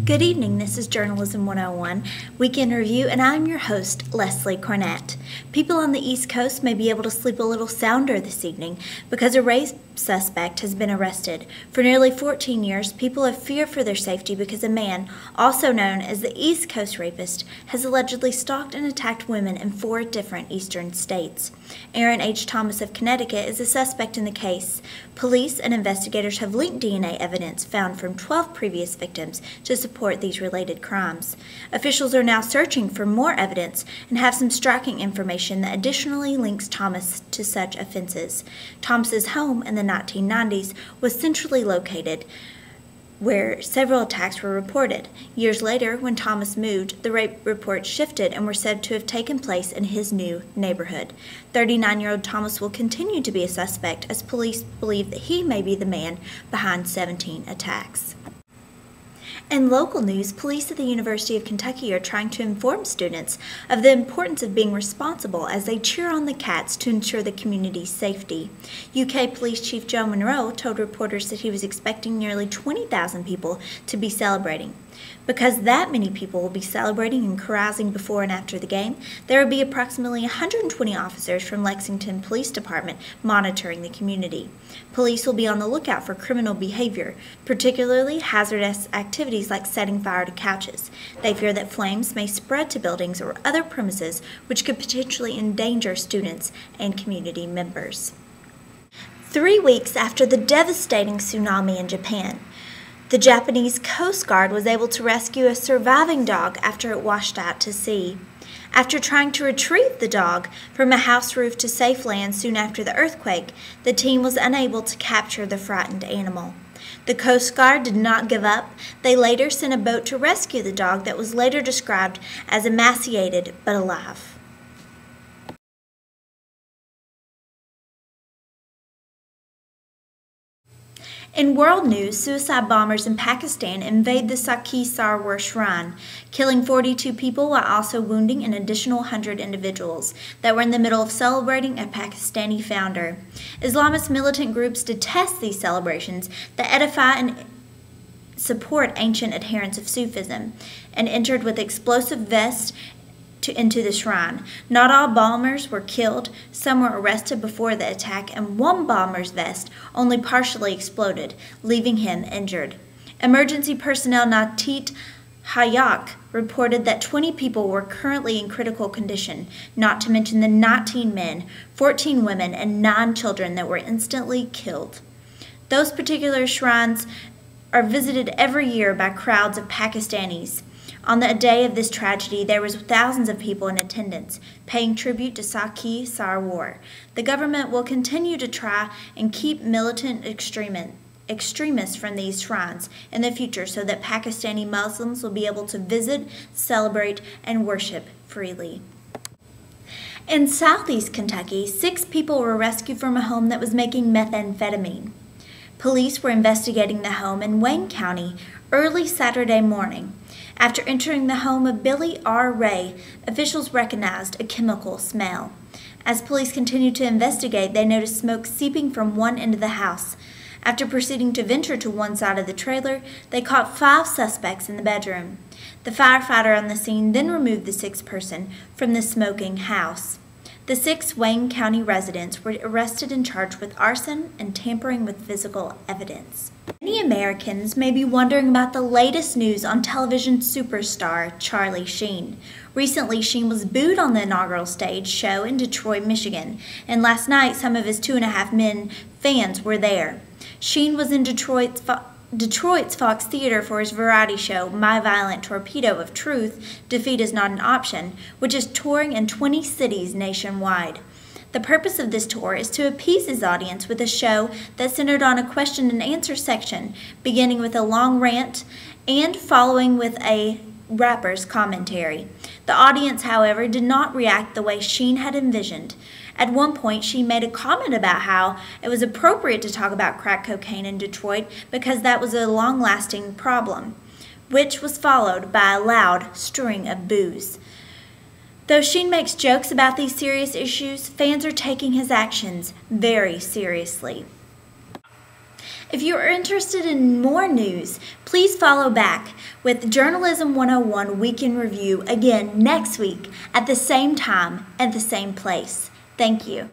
Good evening, this is Journalism 101, Weekend Review, and I'm your host, Lesley Cornett. People on the East Coast may be able to sleep a little sounder this evening because a rape suspect has been arrested. For nearly 14 years, people have feared for their safety because a man, also known as the East Coast Rapist, has allegedly stalked and attacked women in 4 different eastern states. Aaron H. Thomas of Connecticut is a suspect in the case. Police and investigators have linked DNA evidence found from 12 previous victims to support these related crimes. Officials are now searching for more evidence and have some striking information that additionally links Thomas to such offenses. Thomas's home in the 1990s was centrally located, where several attacks were reported. Years later, when Thomas moved, the rape reports shifted and were said to have taken place in his new neighborhood. 39-year-old Thomas will continue to be a suspect as police believe that he may be the man behind 17 attacks. In local news, police at the University of Kentucky are trying to inform students of the importance of being responsible as they cheer on the Cats to ensure the community's safety. UK Police Chief Joe Monroe told reporters that he was expecting nearly 20,000 people to be celebrating. Because that many people will be celebrating and carousing before and after the game, there will be approximately 120 officers from Lexington Police Department monitoring the community. Police will be on the lookout for criminal behavior, particularly hazardous activities like setting fire to couches. They fear that flames may spread to buildings or other premises which could potentially endanger students and community members. 3 weeks after the devastating tsunami in Japan, the Japanese Coast Guard was able to rescue a surviving dog after it washed out to sea. After trying to retrieve the dog from a house roof to safe land soon after the earthquake, the team was unable to capture the frightened animal. The Coast Guard did not give up. They later sent a boat to rescue the dog that was later described as emaciated but alive. In world news, suicide bombers in Pakistan invade the Sakhi Sarwar Shrine, killing 42 people while also wounding an additional 100 individuals that were in the middle of celebrating a Pakistani founder. Islamist militant groups detest these celebrations that edify and support ancient adherents of Sufism, and entered with explosive vests into the shrine. Not all bombers were killed. Some were arrested before the attack, and one bomber's vest only partially exploded, leaving him injured. Emergency personnel Natit Hayak reported that 20 people were currently in critical condition, not to mention the 19 men, 14 women, and 9 children that were instantly killed. Those particular shrines are visited every year by crowds of Pakistanis. On the day of this tragedy, there was thousands of people in attendance, paying tribute to Sakhi Sarwar. The government will continue to try and keep militant extremists from these shrines in the future so that Pakistani Muslims will be able to visit, celebrate, and worship freely. In southeast Kentucky, 6 people were rescued from a home that was making methamphetamine. Police were investigating the home in Wayne County early Saturday morning. After entering the home of Billy R. Ray, officials recognized a chemical smell. As police continued to investigate, they noticed smoke seeping from one end of the house. After proceeding to venture to one side of the trailer, they caught 5 suspects in the bedroom. The firefighter on the scene then removed the 6th person from the smoking house. The 6 Wayne County residents were arrested and charged with arson and tampering with physical evidence. Many Americans may be wondering about the latest news on television superstar Charlie Sheen. Recently, Sheen was booed on the inaugural stage show in Detroit, Michigan, and last night some of his 2.5 Men fans were there. Sheen was in Detroit's Fox Theater for his variety show, My Violent Torpedo of Truth, Defeat is Not an Option, which is touring in 20 cities nationwide. The purpose of this tour is to appease his audience with a show that centered on a question and answer section, beginning with a long rant and following with a rapper's commentary. The audience, however, did not react the way Sheen had envisioned. At one point, she made a comment about how it was appropriate to talk about crack cocaine in Detroit because that was a long-lasting problem, which was followed by a loud string of boos. Though Sheen makes jokes about these serious issues, fans are taking his actions very seriously. If you are interested in more news, please follow back with Journalism 101 Week in Review again next week at the same time and the same place. Thank you.